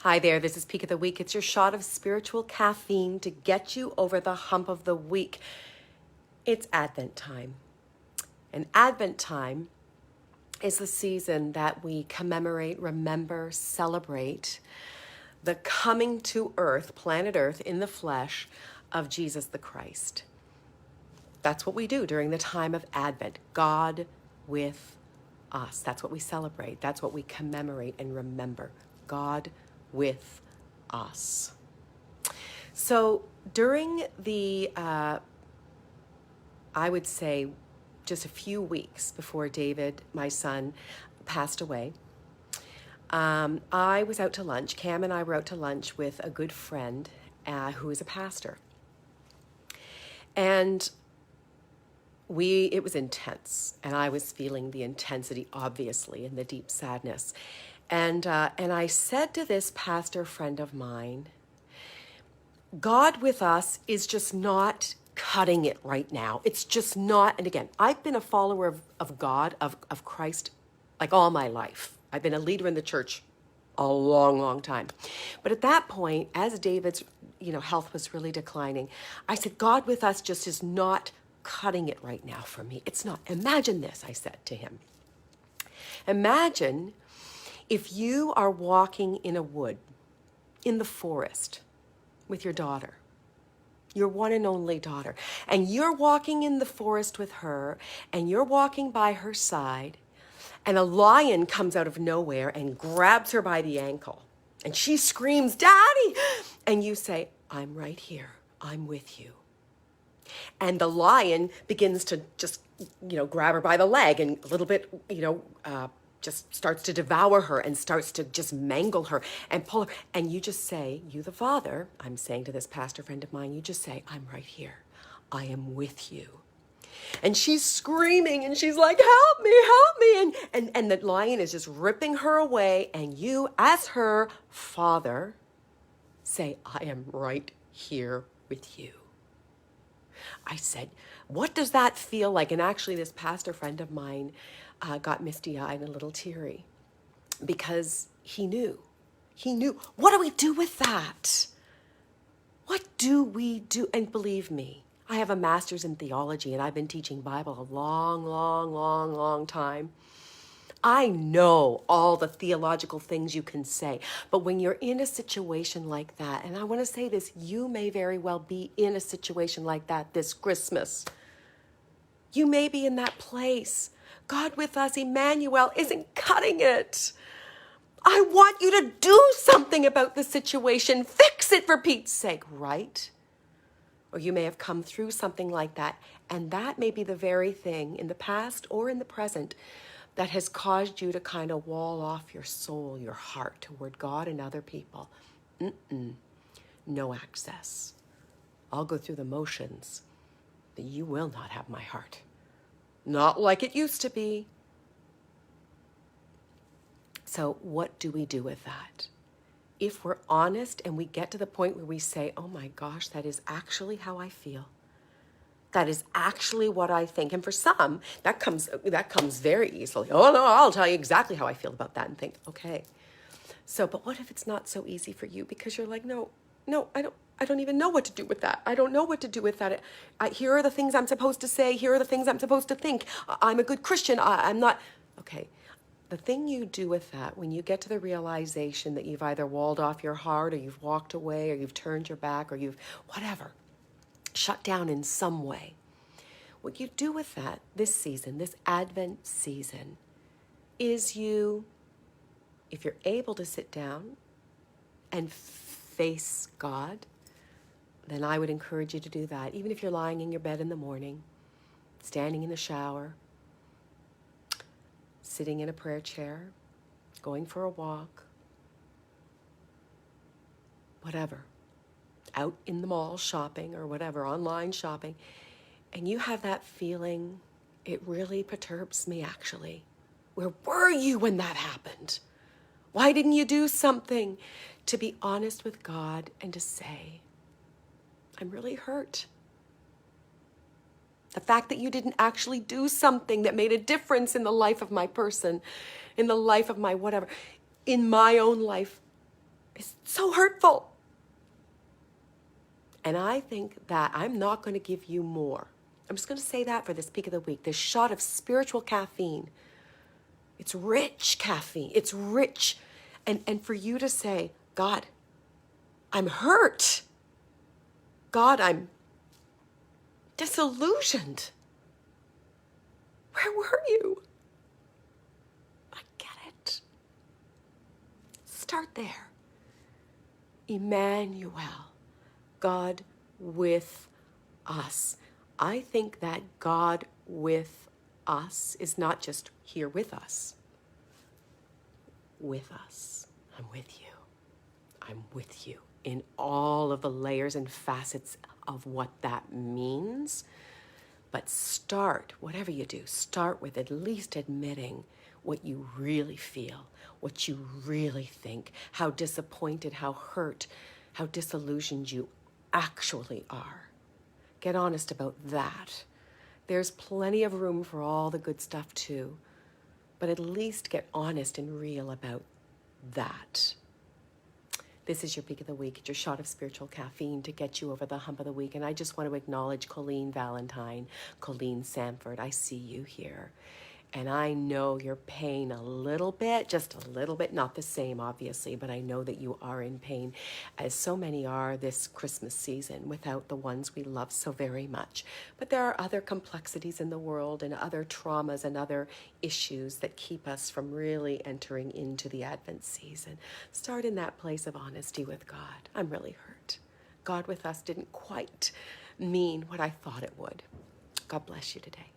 Hi there, this is Peak of the Week. It's your shot of spiritual caffeine to get you over the hump of the week. It's Advent time. And Advent time is the season that we commemorate, remember, celebrate the coming to earth, planet Earth, in the flesh of Jesus the Christ. That's what we do during the time of Advent. God with us. That's what we celebrate. That's what we commemorate and remember. God with us. So during the, I would say, just a few weeks before David, my son, passed away, I was out to lunch. Cam and I were out to lunch with a good friend who is a pastor. And it was intense, and I was feeling the intensity, obviously, and the deep sadness. And I said to this pastor friend of mine, God with us is just not cutting it right now. It's just not. And again, I've been a follower of God, of Christ, like all my life. I've been a leader in the church a long, long time. But at that point, as David's health was really declining, I said, God with us just is not cutting it right now for me. It's not. Imagine this, I said to him. Imagine if you are walking in a wood, in the forest, with your daughter, your one and only daughter, and you're walking in the forest with her, and you're walking by her side, and a lion comes out of nowhere and grabs her by the ankle, and she screams, "Daddy!" And you say, "I'm right here. I'm with you." And the lion begins to just, grab her by the leg and a little bit, just starts to devour her and starts to just mangle her and pull her. And you just say, you the father, I'm saying to this pastor friend of mine, you just say, "I'm right here. I am with you." And she's screaming and she's like, "Help me, help me." And the lion is just ripping her away. And you, as her father, say, "I am right here with you." I said, what does that feel like? And actually, this pastor friend of mine got misty-eyed and a little teary because he knew. What do we do with that? What do we do? And believe me, I have a master's in theology and I've been teaching Bible a long, long, long, long time. I know all the theological things you can say, but when you're in a situation like that, and I want to say this, you may very well be in a situation like that this Christmas. You may be in that place. God with us, Emmanuel, isn't cutting it. I want you to do something about the situation. Fix it for Pete's sake, right? Or you may have come through something like that, and that may be the very thing in the past or in the present that has caused you to kind of wall off your soul, your heart toward God and other people. No access. I'll go through the motions, but you will not have my heart. Not like it used to be. So what do we do with that? If we're honest and we get to the point where we say, "Oh my gosh, that is actually how I feel. That is actually what I think." And for some, that comes very easily. "Oh no, I'll tell you exactly how I feel about that," and think, okay. So, but what if it's not so easy for you because you're like, no, I don't even know what to do with that. I don't know what to do with that. Here are the things I'm supposed to say. Here are the things I'm supposed to think. I'm a good Christian. I'm not. Okay. The thing you do with that, when you get to the realization that you've either walled off your heart or you've walked away or you've turned your back or you've whatever, shut down in some way, what you do with that this season, this Advent season, is if you're able to sit down and face God, then I would encourage you to do that. Even if you're lying in your bed in the morning, standing in the shower, sitting in a prayer chair, going for a walk, whatever, out in the mall shopping or whatever, online shopping, and you have that feeling, "It really perturbs me, actually. Where were you when that happened? Why didn't you do something?" To be honest with God and to say, "I'm really hurt. The fact that you didn't actually do something that made a difference in the life of my person, in the life of my whatever, in my own life, is so hurtful. And I think that I'm not going to give you more. I'm just going to say that for this peak of the week. This shot of spiritual caffeine. It's rich caffeine. It's rich. And for you to say, God, I'm hurt. God, I'm disillusioned. Where were you? I get it. Start there. Emmanuel, God with us. I think that God with us is not just here with us. With us. I'm with you. I'm with you in all of the layers and facets of what that means. But start, whatever you do, start with at least admitting what you really feel, what you really think, how disappointed, how hurt, how disillusioned you actually are. Get honest about that. There's plenty of room for all the good stuff too, but at least get honest and real about that. This is your peak of the week. It's your shot of spiritual caffeine to get you over the hump of the week. And I just want to acknowledge Colleen Valentine, Colleen Sanford. I see you here. And I know you're pain a little bit, just a little bit, not the same, obviously, but I know that you are in pain, as so many are this Christmas season, without the ones we love so very much. But there are other complexities in the world and other traumas and other issues that keep us from really entering into the Advent season. Start in that place of honesty with God. I'm really hurt. God with us didn't quite mean what I thought it would. God bless you today.